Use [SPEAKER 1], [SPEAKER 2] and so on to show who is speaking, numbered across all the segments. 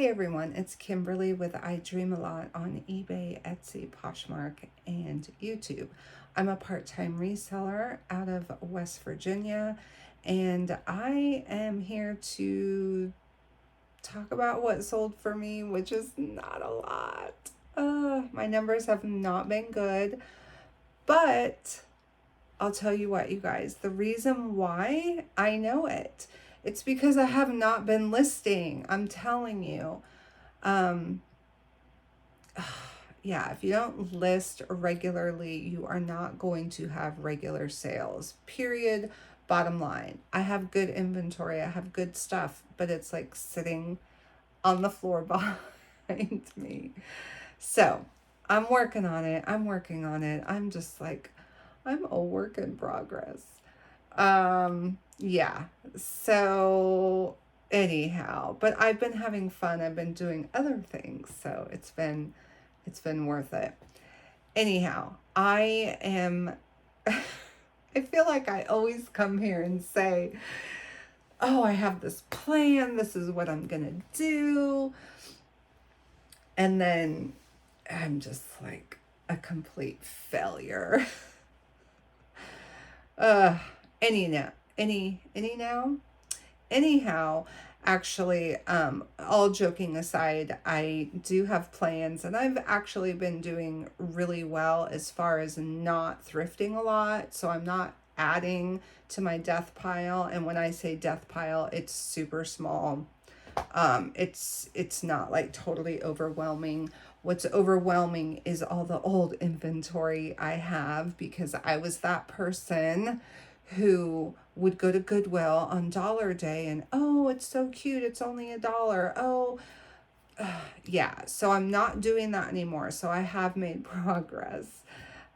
[SPEAKER 1] Hey everyone, it's Kimberly with I Dream a Lot on eBay, Etsy, Poshmark, and YouTube. I'm a part-time reseller out of West Virginia, and I am here to talk about what sold for me, which is not a lot. My numbers have not been good, but I'll tell you what, you guys, the reason why I know it, it's because I have not been listing. I'm telling you. Um, yeah, if you don't list regularly, you are not going to have regular sales. Period. Bottom line. I have good inventory, I have good stuff, but it's like sitting on the floor behind me. So I'm working on it. I'm working on it. I'm just like, I'm a work in progress. Yeah. So anyhow, but I've been having fun. I've been doing other things, so it's been worth it. Anyhow, I am I feel like I always come here and say, "Oh, I have this plan. This is what I'm going to do." And then I'm just like a complete failure. uh any now, any now. Anyhow, actually, all joking aside, I do have plans, and I've actually been doing really well as far as not thrifting a lot. So I'm not adding to my death pile. And when I say death pile, it's super small. It's not like totally overwhelming. What's overwhelming is all the old inventory I have, because I was that person who would go to Goodwill on Dollar Day and, oh, it's so cute, it's only $1. Oh, yeah. So I'm not doing that anymore. So I have made progress.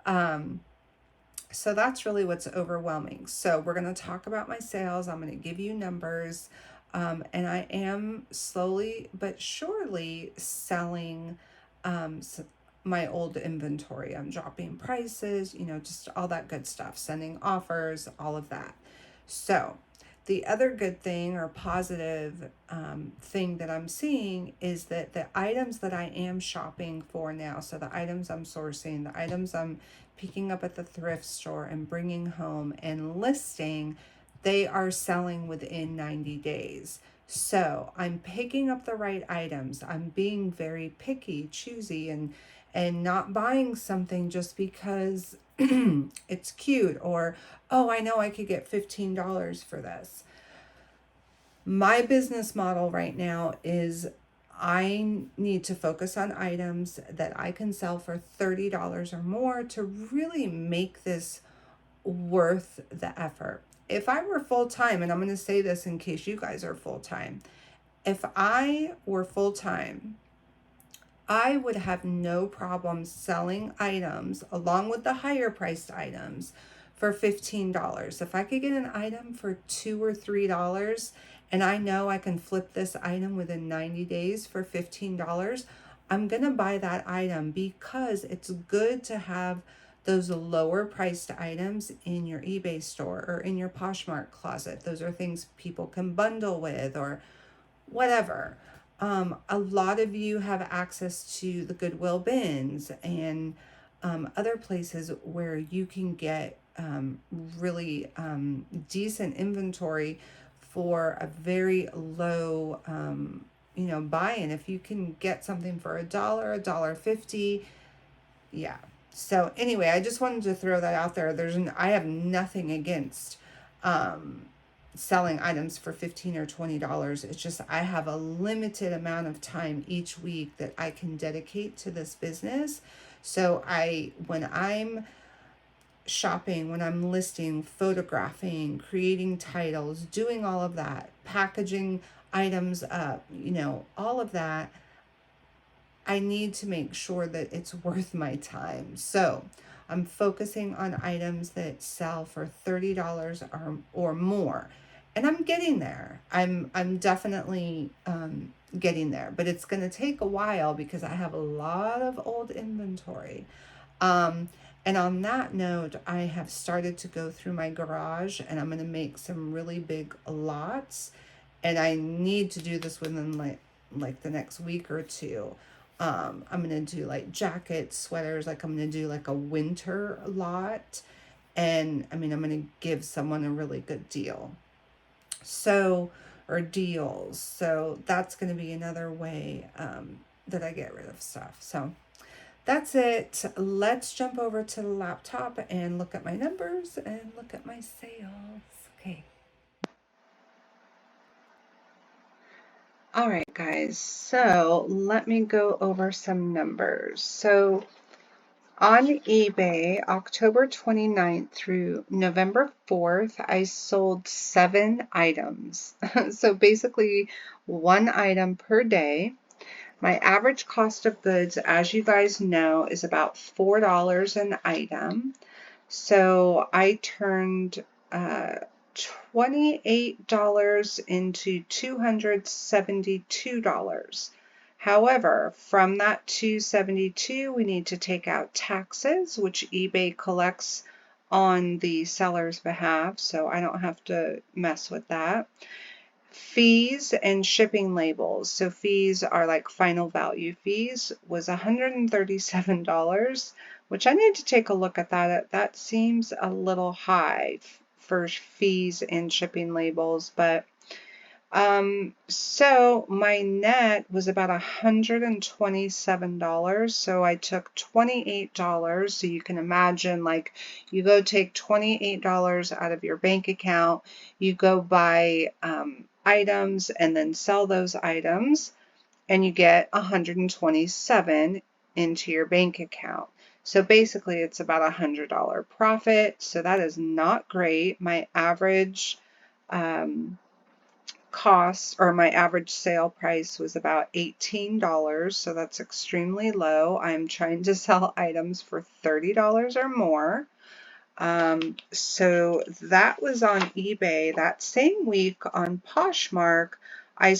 [SPEAKER 1] So that's really what's overwhelming. So we're going to talk about my sales. I'm going to give you numbers. And I am slowly but surely selling my old inventory. I'm dropping prices, just all that good stuff, sending offers, all of that. So the other good thing or positive thing that I'm seeing is that the items that I am shopping for now, so the items I'm sourcing, the items I'm picking up at the thrift store and bringing home and listing, they are selling within 90 days. So I'm picking up the right items. I'm being very picky, choosy, and not buying something just because it's cute, or, oh, I know I could get $15 for this. My business model right now is I need to focus on items that I can sell for $30 or more to really make this worth the effort. If I were full time, and I'm going to say this in case you guys are full time, if I were full time, I would have no problem selling items along with the higher priced items for $15. If I could get an item for $2 or $3 and I know I can flip this item within 90 days for $15, I'm going to buy that item, because it's good to have those lower priced items in your eBay store or in your Poshmark closet. Those are things people can bundle with or whatever. A lot of you have access to the Goodwill bins and other places where you can get really decent inventory for a very low buy-in. If you can get something for $1, $1.50, yeah. So anyway, I just wanted to throw that out there. I have nothing against selling items for $15 or $20. It's just I have a limited amount of time each week that I can dedicate to this business. So when I'm shopping, when I'm listing, photographing, creating titles, doing all of that, packaging items up, all of that, I need to make sure that it's worth my time. So I'm focusing on items that sell for $30 or more. And I'm getting there. I'm definitely getting there, but it's going to take a while because I have a lot of old inventory. And on that note, I have started to go through my garage, and I'm going to make some really big lots. And I need to do this within like the next week or two. I'm gonna do like jackets, sweaters, like I'm gonna do like a winter lot. And I mean, I'm gonna give someone a really good deal. So, or deals. So that's gonna be another way that I get rid of stuff. So that's it. Let's jump over to the laptop and look at my numbers and look at my sales. Okay. All right, guys. So let me go over some numbers. So on eBay, October 29th through November 4th, I sold 7 items. So basically 1 item per day. My average cost of goods, as you guys know, is about $4 an item. So I turned $28 into $272. However, from that $272, we need to take out taxes, which eBay collects on the seller's behalf, so I don't have to mess with that. Fees and shipping labels. So fees are like final value fees was $137, which I need to take a look at that. That seems a little high for fees and shipping labels, but so my net was about $127. So I took $28. So you can imagine, like, you go take $28 out of your bank account, you go buy items and then sell those items, and you get $127 into your bank account. So basically it's about $100 profit. So that is not great. My average cost, or my average sale price, was about $18, so that's extremely low. I'm trying to sell items for $30 or more. So that was on eBay. That same week on Poshmark, I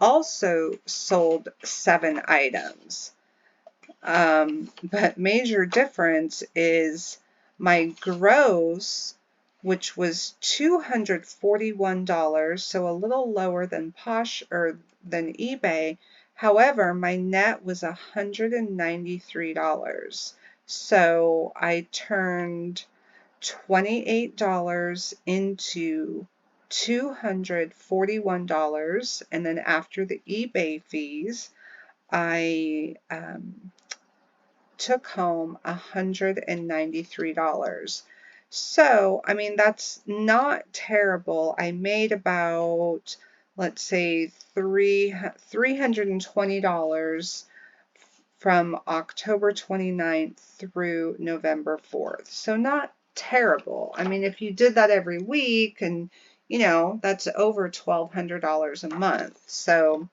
[SPEAKER 1] also sold 7 items. But major difference is my gross, which was $241, so a little lower than than eBay. However, my net was $193. So I turned $28 into $241, and then after the eBay fees, I took home $193. So, I mean, that's not terrible. I made about, let's say, $320 from October 29th through November 4th. So not terrible. I mean, if you did that every week, and that's over $1,200 a month. So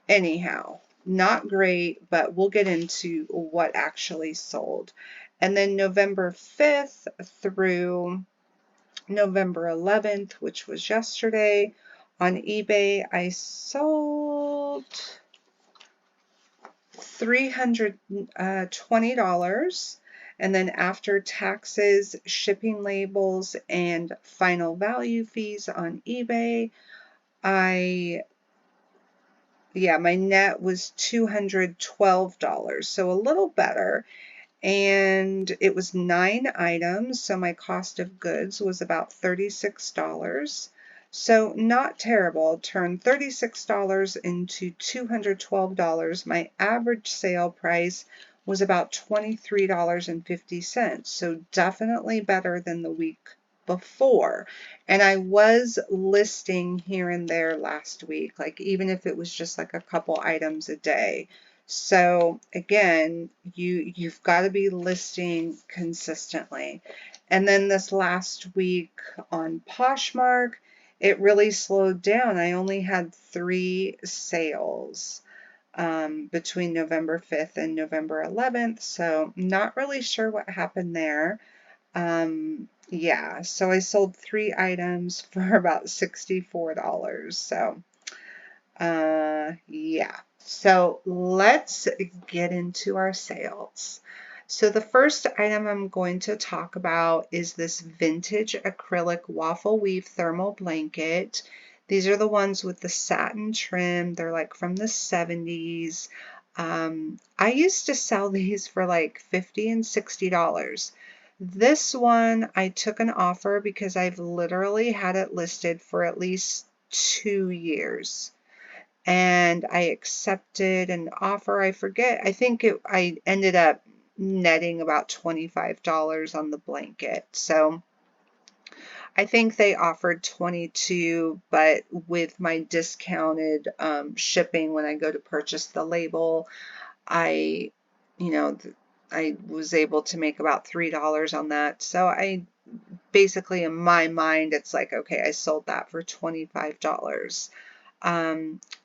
[SPEAKER 1] anyhow, not great, but we'll get into what actually sold. And then November 5th through November 11th, which was yesterday, on eBay, I sold $320. And then after taxes, shipping labels, and final value fees on eBay, my net was $212, so a little better. And it was 9 items, so my cost of goods was about $36. So not terrible. Turned $36 into $212. My average sale price was about $23.50, so definitely better than the week before. And I was listing here and there last week, like even if it was just like a couple items a day. So again, you've got to be listing consistently. And then this last week on Poshmark, it really slowed down. I only had 3 sales between November 5th and November 11th, so not really sure what happened there. Yeah, so I sold 3 items for about $64. So yeah. So let's get into our sales. So the first item I'm going to talk about is this vintage acrylic waffle weave thermal blanket. These are the ones with the satin trim. They're like from the 70s. I used to sell these for like $50 and $60. This one I took an offer because I've literally had it listed for at least 2 years. And I accepted an offer. I forget. I ended up netting about $25 on the blanket. So I think they offered 22, but with my discounted shipping when I go to purchase the label, I, you know, I was able to make about $3 on that. So I basically, in my mind, it's like, okay, I sold that for $25.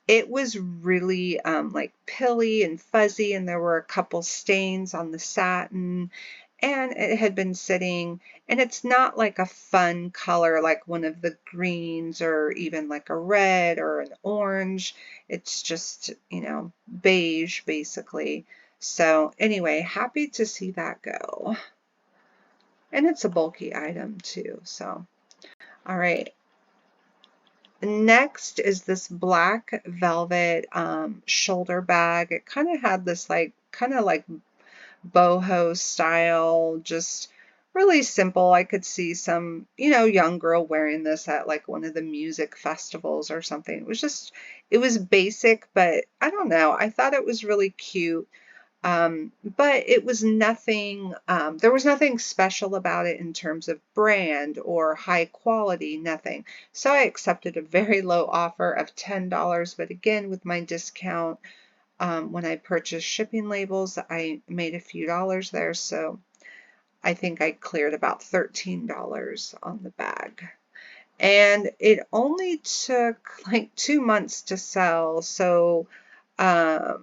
[SPEAKER 1] It was really like pilly and fuzzy, and there were a couple stains on the satin, and it had been sitting, and it's not like a fun color like one of the greens or even like a red or an orange. It's just, beige basically. So anyway, happy to see that go. And it's a bulky item too. So, all right. Next is this black velvet shoulder bag. It kind of had this kind of like boho style, just really simple. I could see some, young girl wearing this at like one of the music festivals or something. It was basic, but I don't know. I thought it was really cute. But it was nothing, there was nothing special about it in terms of brand or high quality, nothing. So I accepted a very low offer of $10, but again, with my discount, when I purchased shipping labels, I made a few dollars there. So I think I cleared about $13 on the bag. And it only took like 2 months to sell. So, I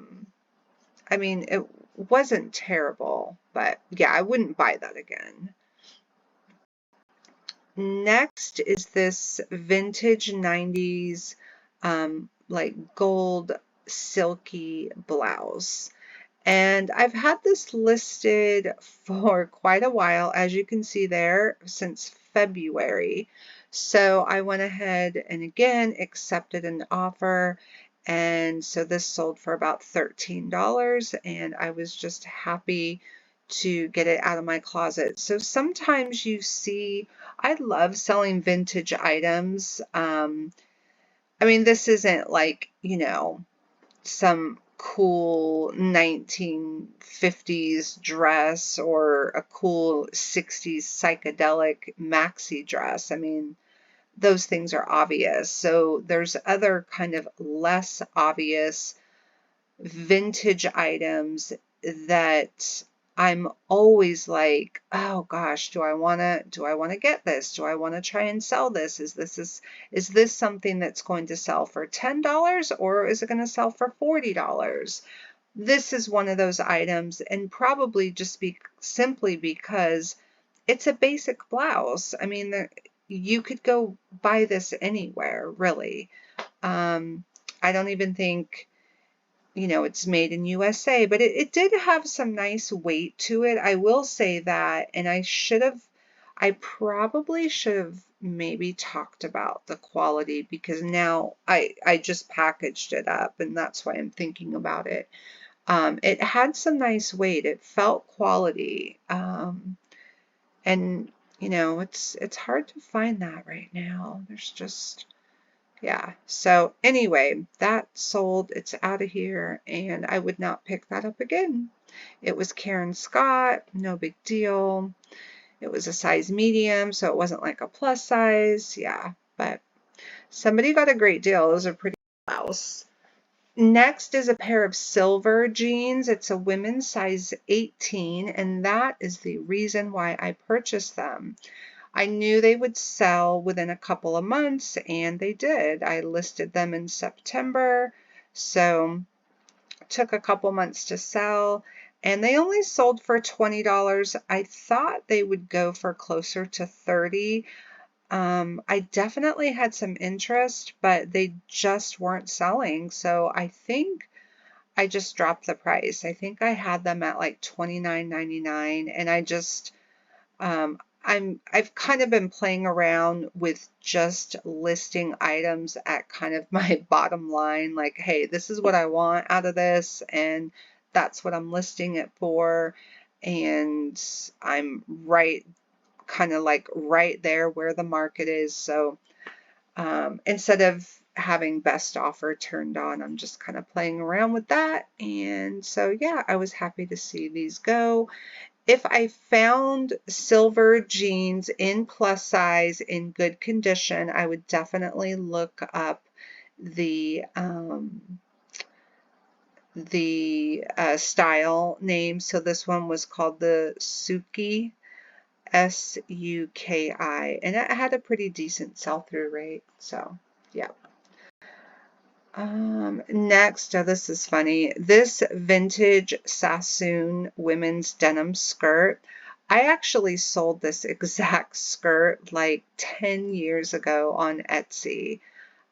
[SPEAKER 1] mean, it wasn't terrible, but yeah, I wouldn't buy that again. Next is this vintage 90s, like gold silky blouse. And I've had this listed for quite a while, as you can see there, since February. So I went ahead and again accepted an offer. And so this sold for about $13, and I was just happy to get it out of my closet. So sometimes you see, I love selling vintage items. I mean, this isn't like, some cool 1950s dress or a cool 60s psychedelic maxi dress. I mean, those things are obvious. So there's other kind of less obvious vintage items that I'm always like, oh gosh, do I want to get this? Do I want to try and sell this? Is this something that's going to sell for $10 or is it going to sell for $40? This is one of those items, and probably just simply because it's a basic blouse. I mean, you could go buy this anywhere, really. I don't even think it's made in USA, but it did have some nice weight to it. I will say that, and I probably should have maybe talked about the quality, because now I just packaged it up and that's why I'm thinking about it. It had some nice weight. It felt quality. And it's hard to find that right now. There's just, yeah. So anyway, that sold. It's out of here, and I would not pick that up again. It was Karen Scott, no big deal. It was a size medium, so it wasn't like a plus size. Yeah, but somebody got a great deal. It was a pretty blouse. Next is a pair of silver jeans. It's a women's size 18, and that is the reason why I purchased them. I knew they would sell within a couple of months, and they did. I listed them in September, so it took a couple months to sell, and they only sold for $20. I thought they would go for closer to $30. I definitely had some interest, but they just weren't selling, so I think I just dropped the price. I think I had them at like $29.99, and I've kind of been playing around with just listing items at kind of my bottom line, like, hey, this is what I want out of this, and that's what I'm listing it for. And I'm kind of like right there where the market is. So instead of having best offer turned on, I'm just kind of playing around with that. And so, yeah, I was happy to see these go. If I found silver jeans in plus size in good condition, I would definitely look up the style name. So this one was called the Suki, Suki, and it had a pretty decent sell-through rate. So yeah. Next, this is funny. This vintage Sassoon women's denim skirt. I actually sold this exact skirt like 10 years ago on Etsy.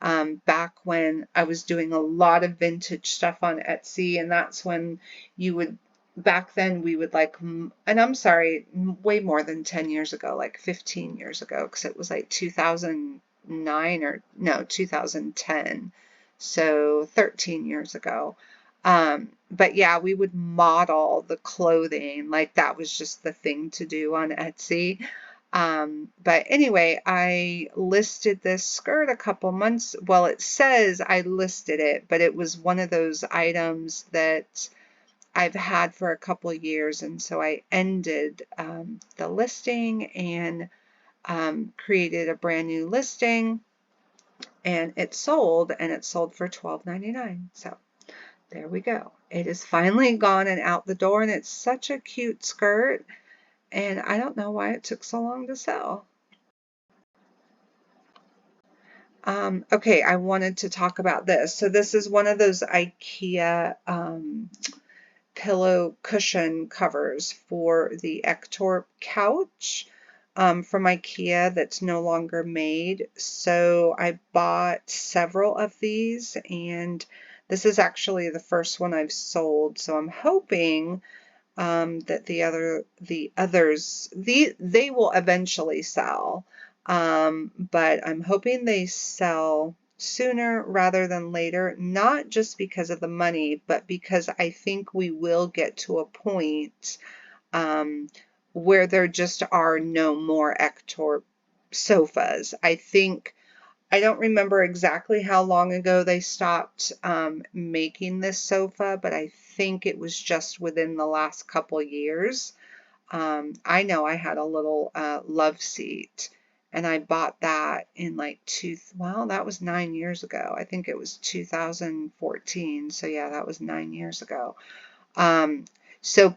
[SPEAKER 1] Back when I was doing a lot of vintage stuff on Etsy, and that's when you would, back then we would like, and I'm sorry, way more than 10 years ago, like 15 years ago, because it was like 2009 or no, 2010. So 13 years ago. But yeah, we would model the clothing, like that was just the thing to do on Etsy. But anyway, I listed this skirt a couple months. Well, it says I listed it, but it was one of those items that I've had for a couple of years. And so I ended the listing and created a brand new listing, and it sold, and it sold for $12.99. So there we go. It is finally gone and out the door, and it's such a cute skirt. And I don't know why it took so long to sell. Okay, I wanted to talk about this. So this is one of those IKEA pillow cushion covers for the Ektorp couch from IKEA that's no longer made. So I bought several of these, and this is actually the first one I've sold. So I'm hoping that they will eventually sell, but I'm hoping they sell sooner rather than later, not just because of the money, but because I think we will get to a point where there just are no more Ektorp sofas. I don't remember exactly how long ago they stopped making this sofa, but I think it was just within the last couple years. I know I had a little love seat, and I bought that in like well, that was 9 years ago. I think it was 2014. So yeah, that was 9 years ago. So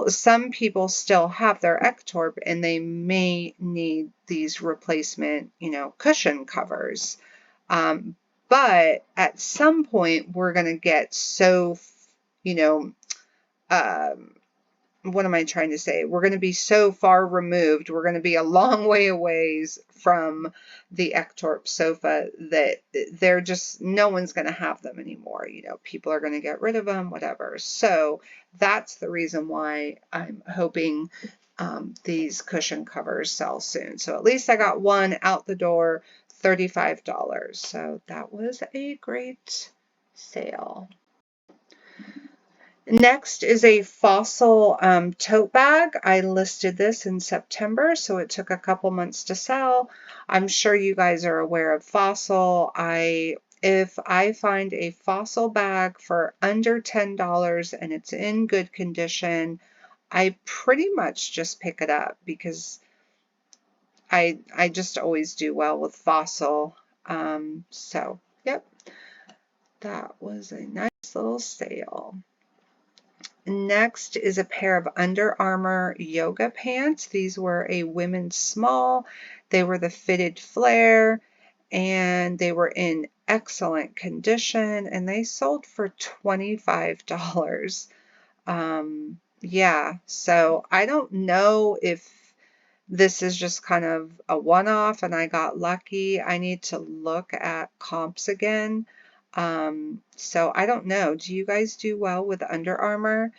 [SPEAKER 1] some people still have their Ektorp, and they may need these replacement, cushion covers. But at some point, we're going to get so, you know, um, what am I trying to say? We're going to be so far removed. We're going to be a long way away from the Ektorp sofa that no one's going to have them anymore. People are going to get rid of them, whatever. So that's the reason why I'm hoping these cushion covers sell soon. So at least I got one out the door, $35. So that was a great sale. Next is a Fossil tote bag. I listed this in September, so it took a couple months to sell. I'm sure you guys are aware of Fossil. If I find a Fossil bag for under $10 and it's in good condition, I pretty much just pick it up because I just always do well with Fossil. So, yep, that was a nice little sale. Next is a pair of Under Armour yoga pants. These were a women's small. They were the fitted flare, and they were in excellent condition, and they sold for $25. Yeah, so I don't know if this is just kind of a one-off and I got lucky. I need to look at comps again. So I don't know. Do you guys do well with Under Armour?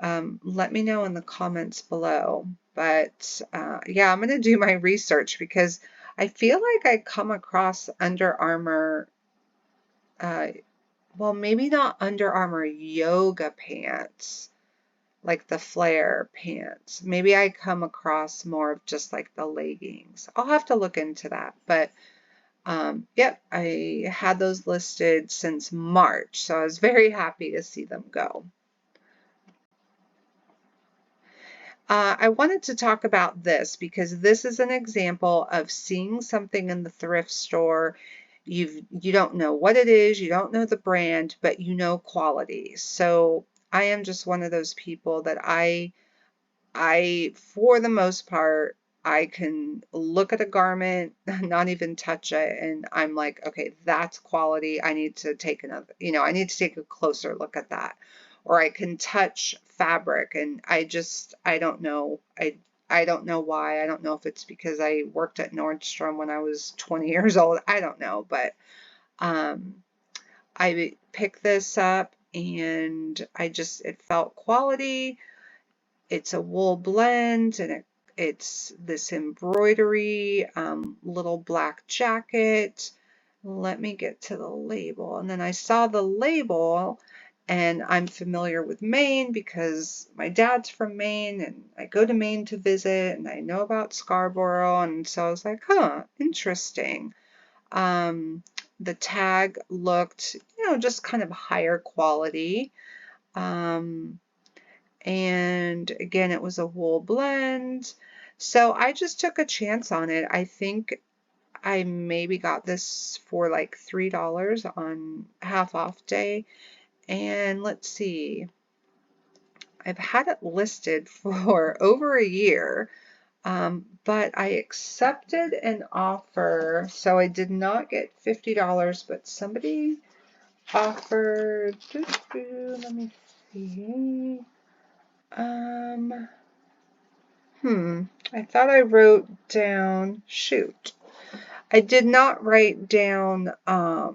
[SPEAKER 1] Let me know in the comments below. But yeah, I'm going to do my research because I feel like I come across Under Armour, uh, well, maybe not Under Armour yoga pants, like the flare pants. Maybe I come across more of just like the leggings. I'll have to look into that. But yep, I had those listed since March, so I was very happy to see them go. I wanted to talk about this because this is an example of seeing something in the thrift store. You don't know what it is, you don't know the brand, but you know quality. So I am just one of those people that for the most part, I can look at a garment, not even touch it, and I'm like, okay, that's quality. I need to take another, I need to take a closer look at that. Or I can touch fabric, and I don't know. I don't know why. I don't know if it's because I worked at Nordstrom when I was 20 years old. I don't know, but um, I picked this up, and it felt quality. It's a wool blend, and it's this embroidery little black jacket. Let me get to the label. And then I saw the label, and I'm familiar with Maine because my dad's from Maine, and I go to Maine to visit, and I know about Scarborough, and so I was like, huh, interesting. The tag looked, just kind of higher quality. And again, it was a wool blend. So I just took a chance on it. I think I maybe got this for like $3 on half off day. And let's see, I've had it listed for over a year, but I accepted an offer. So I did not get $50, but somebody offered, let me see. I thought I wrote down, shoot. I did not write down, I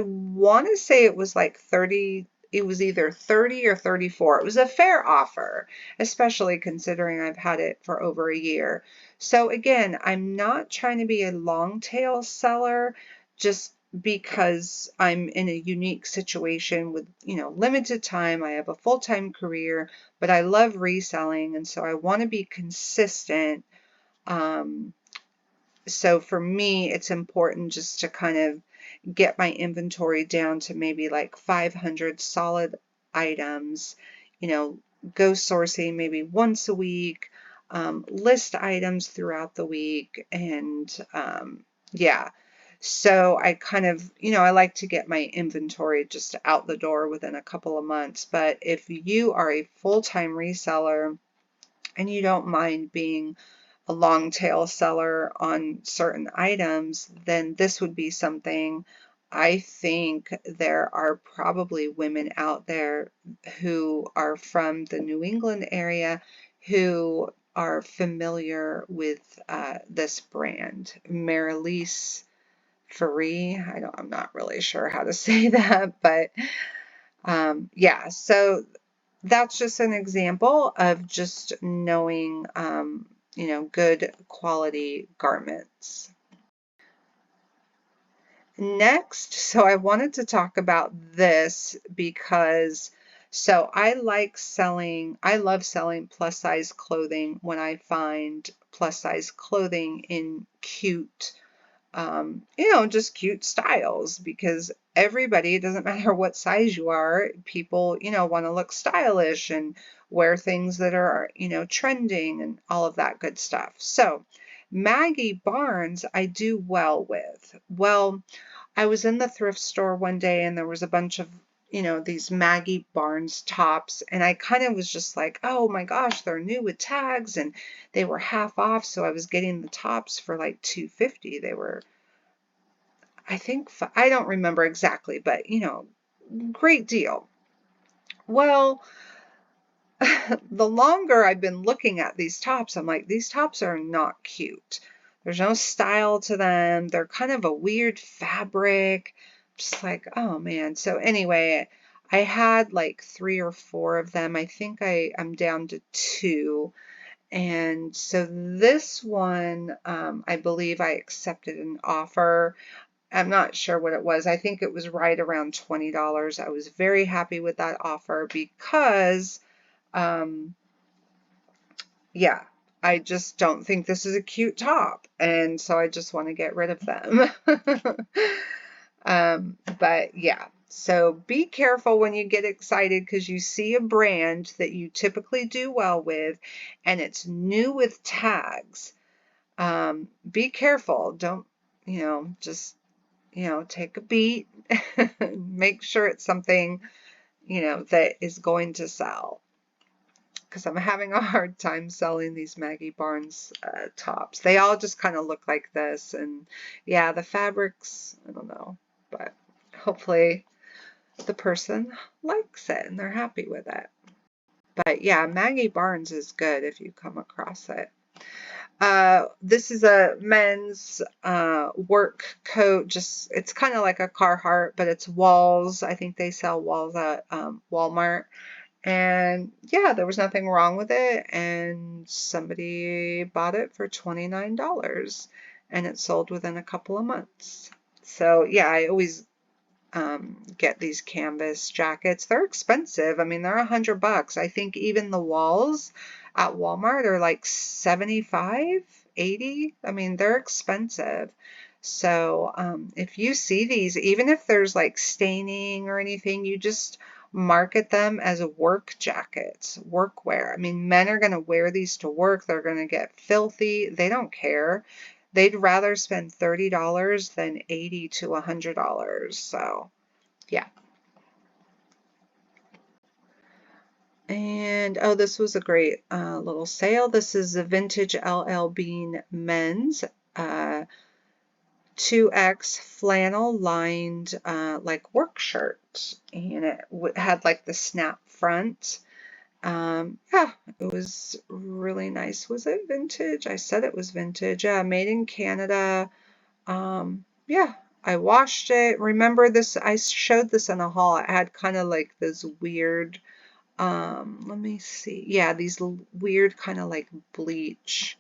[SPEAKER 1] want to say it was like 30, it was either 30 or 34. It was a fair offer, especially considering I've had it for over a year. So again, I'm not trying to be a long tail seller just because I'm in a unique situation with, limited time. I have a full-time career, but I love reselling, and so I want to be consistent. So for me, it's important just to kind of get my inventory down to maybe like 500 solid items, go sourcing maybe once a week, list items throughout the week, and yeah. So I kind of, I like to get my inventory just out the door within a couple of months. But if you are a full-time reseller and you don't mind being a long tail seller on certain items, then this would be something. I think there are probably women out there who are from the New England area who are familiar with this brand, Marilise Faree. I'm not really sure how to say that, but yeah, so that's just an example of just knowing, good quality garments. Next, so I wanted to talk about this because, so I love selling plus size clothing when I find plus size clothing in cute, just cute styles, because everybody, it doesn't matter what size you are, people, want to look stylish and wear things that are, trending and all of that good stuff. So Maggie Barnes, I do well with. Well, I was in the thrift store one day and there was a bunch of, these Maggie Barnes tops, and I kind of was just like, oh my gosh, they're new with tags and they were half off. So I was getting the tops for like $2.50. They were, I think, I don't remember exactly, but great deal. Well, the longer I've been looking at these tops, I'm like, these tops are not cute. There's no style to them. They're kind of a weird fabric. Just like, oh man. So anyway, I had like 3 or 4 of them. I think I'm down to 2. And so this one, I believe I accepted an offer. I'm not sure what it was. I think it was right around $20. I was very happy with that offer because, yeah, I just don't think this is a cute top. And so I just want to get rid of them. But yeah, so be careful when you get excited because you see a brand that you typically do well with and it's new with tags. Be careful. Don't, just, take a beat. Make sure it's something, that is going to sell. Because I'm having a hard time selling these Maggie Barnes tops. They all just kind of look like this. And yeah, the fabrics, I don't know. But hopefully the person likes it and they're happy with it. But yeah, Maggie Barnes is good if you come across it. This is a men's work coat. It's kind of like a Carhartt, but it's Walls. I think they sell Walls at Walmart. And yeah, there was nothing wrong with it. And somebody bought it for $29 and it sold within a couple of months. So yeah, I always get these canvas jackets. They're expensive. I mean, they're $100. I think even the Walls at Walmart are like 75, 80. I mean, they're expensive. So if you see these, even if there's like staining or anything, you just market them as work jackets, workwear. I mean, men are going to wear these to work. They're going to get filthy. They don't care. They'd rather spend $30 than $80 to $100. So, yeah. And oh, this was a great little sale. This is a vintage LL Bean men's 2X flannel lined like work shirt, and it had like the snap front. Yeah, it was really nice. Was it vintage? I said it was vintage. Yeah, made in Canada. Yeah, I washed it. Remember this, I showed this in a haul. It had kind of like this weird, let me see. Yeah, these weird kind of like bleach,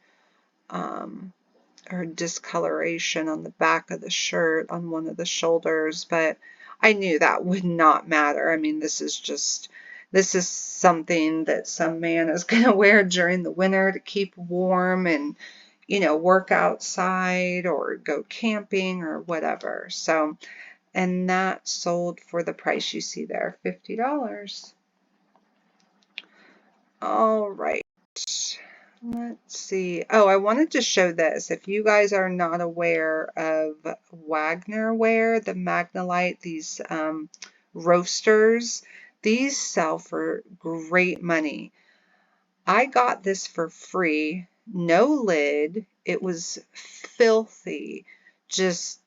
[SPEAKER 1] or discoloration on the back of the shirt on one of the shoulders, but I knew that would not matter. I mean, this is something that some man is going to wear during the winter to keep warm and, work outside or go camping or whatever. So, and that sold for the price you see there, $50. All right. Let's see. Oh, I wanted to show this. If you guys are not aware of Wagner ware, the Magnolite, these roasters, these sell for great money. I got this for free, no lid. It was filthy, just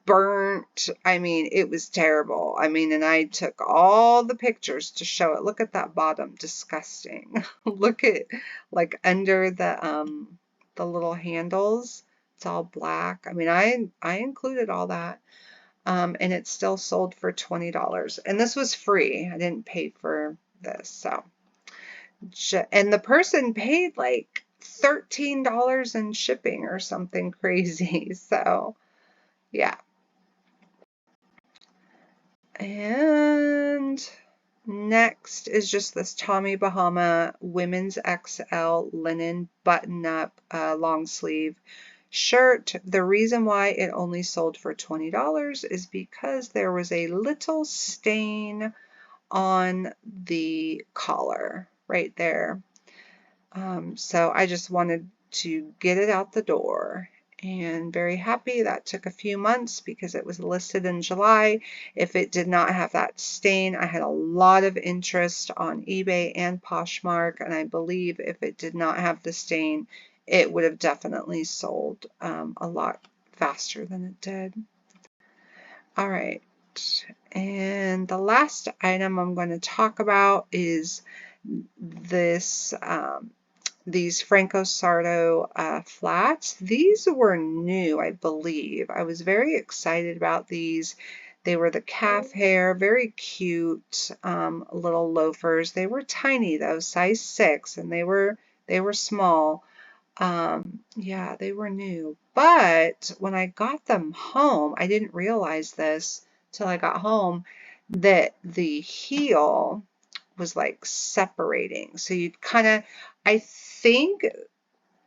[SPEAKER 1] burnt. I mean, it was terrible. I mean, and I took all the pictures to show it. Look at that bottom, disgusting. Look at like under the little handles. It's all black. I mean, I included all that. And it still sold for $20. And this was free. I didn't pay for this. So, and the person paid like $13 in shipping or something crazy. So, yeah. And next is just this Tommy Bahama women's XL linen button-up long sleeve shirt. The reason why it only sold for $20 is because there was a little stain on the collar right there. So I just wanted to get it out the door. And very happy. That took a few months because it was listed in July. If it did not have that stain, I had a lot of interest on eBay and Poshmark, and I believe if it did not have the stain, it would have definitely sold a lot faster than it did. All right, and the last item I'm going to talk about is this these Franco Sarto flats. These were new, I believe. I was very excited about these. They were the calf hair, very cute little loafers. They were tiny though, size 6, and they were small. Yeah, they were new. But when I got them home, I didn't realize this till I got home, that the heel was like separating. So you'd kind of, I think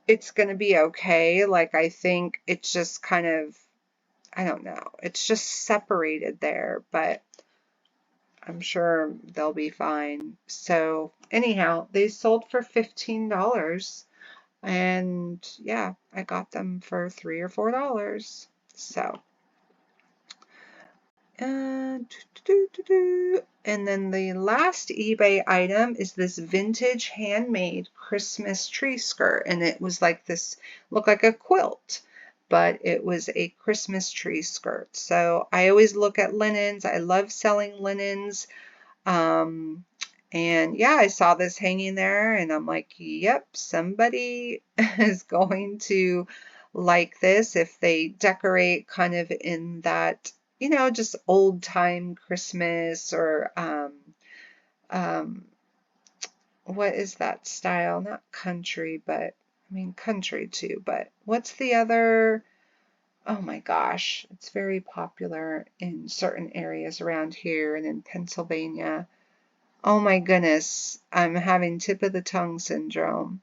[SPEAKER 1] it's going to be okay. Like, I think it's just kind of, I don't know. It's just separated there, but I'm sure they'll be fine. So anyhow, they sold for $15. And yeah, I got them for $3 or $4. So, and then the last eBay item is this vintage handmade Christmas tree skirt. And it was like this, looked like a quilt, but it was a Christmas tree skirt. So I always look at linens. I love selling linens. Um, and yeah, I saw this hanging there and I'm like, yep, somebody is going to like this if they decorate kind of in that, you know, just old time Christmas or um, what is that style? Not country, but I mean country too, but what's the other? Oh my gosh, it's very popular in certain areas around here and in Pennsylvania. Oh my goodness, I'm having tip of the tongue syndrome.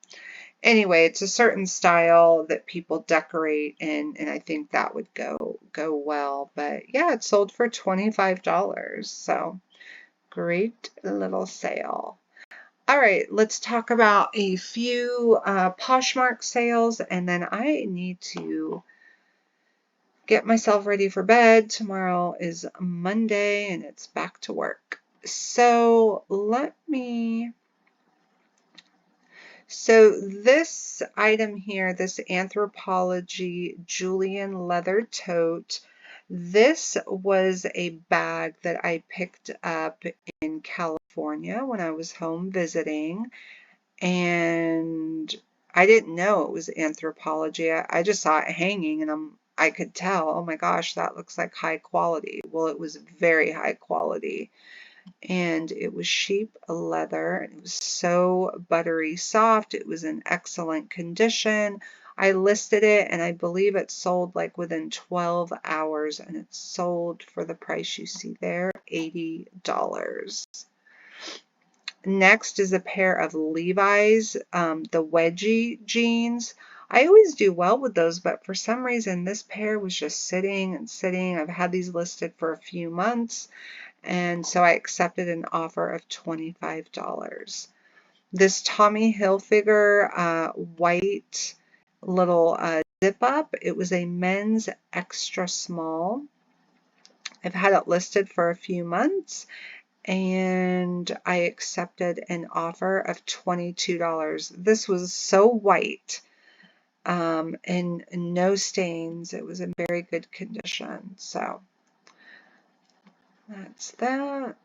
[SPEAKER 1] Anyway, it's a certain style that people decorate in, and I think that would go well. But yeah, it sold for $25. So great little sale. All right, let's talk about a few Poshmark sales, and then I need to get myself ready for bed. Tomorrow is Monday, and it's back to work. So So this item here, this Anthropologie Julian leather tote, this was a bag that I picked up in California when I was home visiting, and I didn't know it was Anthropologie. I just saw it hanging and I could tell, oh my gosh, that looks like high quality. Well, it was very high quality. And it was sheep leather. It was so buttery soft. It was in excellent condition. I listed it and I believe it sold like within 12 hours, and it sold for the price you see there, $80. Next is a pair of Levi's, the wedgie jeans. I always do well with those, but for some reason this pair was just sitting and sitting. I've had these listed for a few months, and so I accepted an offer of $25. This Tommy Hilfiger white little zip up, it was a men's extra small. I've had it listed for a few months, and I accepted an offer of $22. This was so white and no stains. It was in very good condition. So that's that.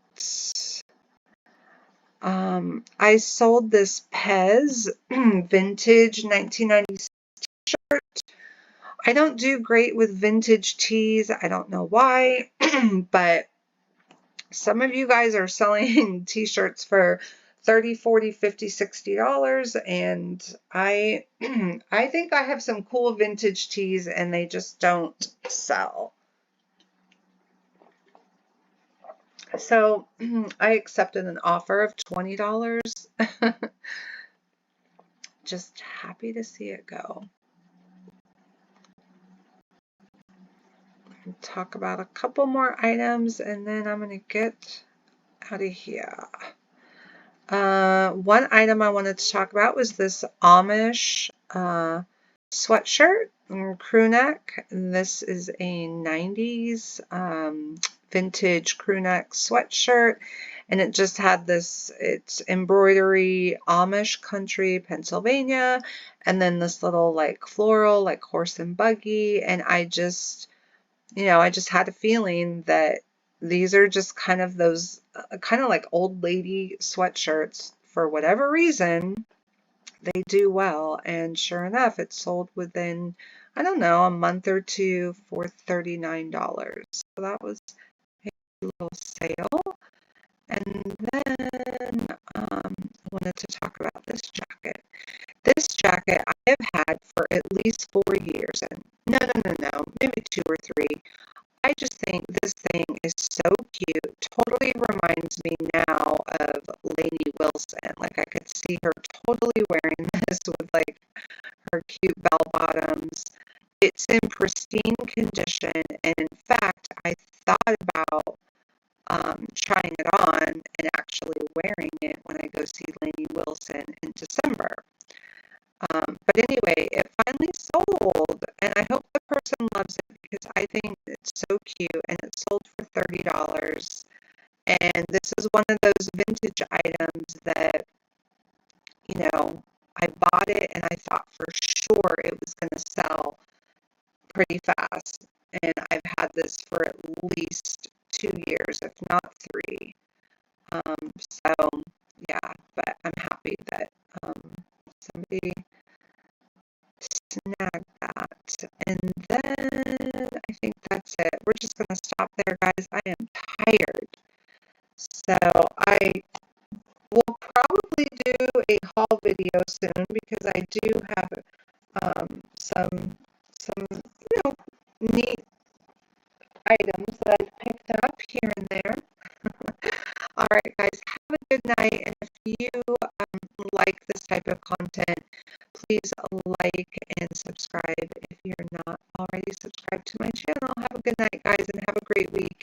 [SPEAKER 1] I sold this Pez vintage 1996 shirt. I don't do great with vintage tees. I don't know why, but some of you guys are selling t-shirts for $30, $40, $50, $60, and I I think I have some cool vintage tees and they just don't sell. So I accepted an offer of $20. Just happy to see it go. Talk about a couple more items and then I'm going to get out of here. One item I wanted to talk about was this Amish sweatshirt and crew neck. This is a 90s vintage crew neck sweatshirt, and it just had this, it's embroidery, Amish country, Pennsylvania, and then this little like floral, like horse and buggy, and I just, you know, I just had a feeling that these are just kind of those kind of like old lady sweatshirts. For whatever reason, they do well, and sure enough, it sold within, I don't know, a month or two for $39. So that was little sale. And then I wanted to talk about this jacket. This jacket I have had for at least 4 years. And no, maybe 2 or 3. I just think this thing is so cute. Totally reminds me now of Lainey Wilson. Like I could see her totally wearing this with like her cute bell bottoms. It's in pristine condition, and in fact, I thought about trying it on and actually wearing it when I go see Lainey Wilson in December. But anyway, it finally sold, and I hope the person loves it because I think it's so cute, and it sold for $30. And this is one of those vintage items that, I bought it and I thought for sure it was going to sell pretty fast. And I've had this for at least 2 years, if not 3. So yeah, but I'm happy that somebody snag that. And then I think that's it. We're just going to stop there, guys. I am tired. So I will probably do a haul video soon because I do have some neat items that I've picked up here and there. All right, guys, have a good night. And if you like this type of content, please like and subscribe if you're not already subscribed to my channel. Have a good night, guys, and have a great week.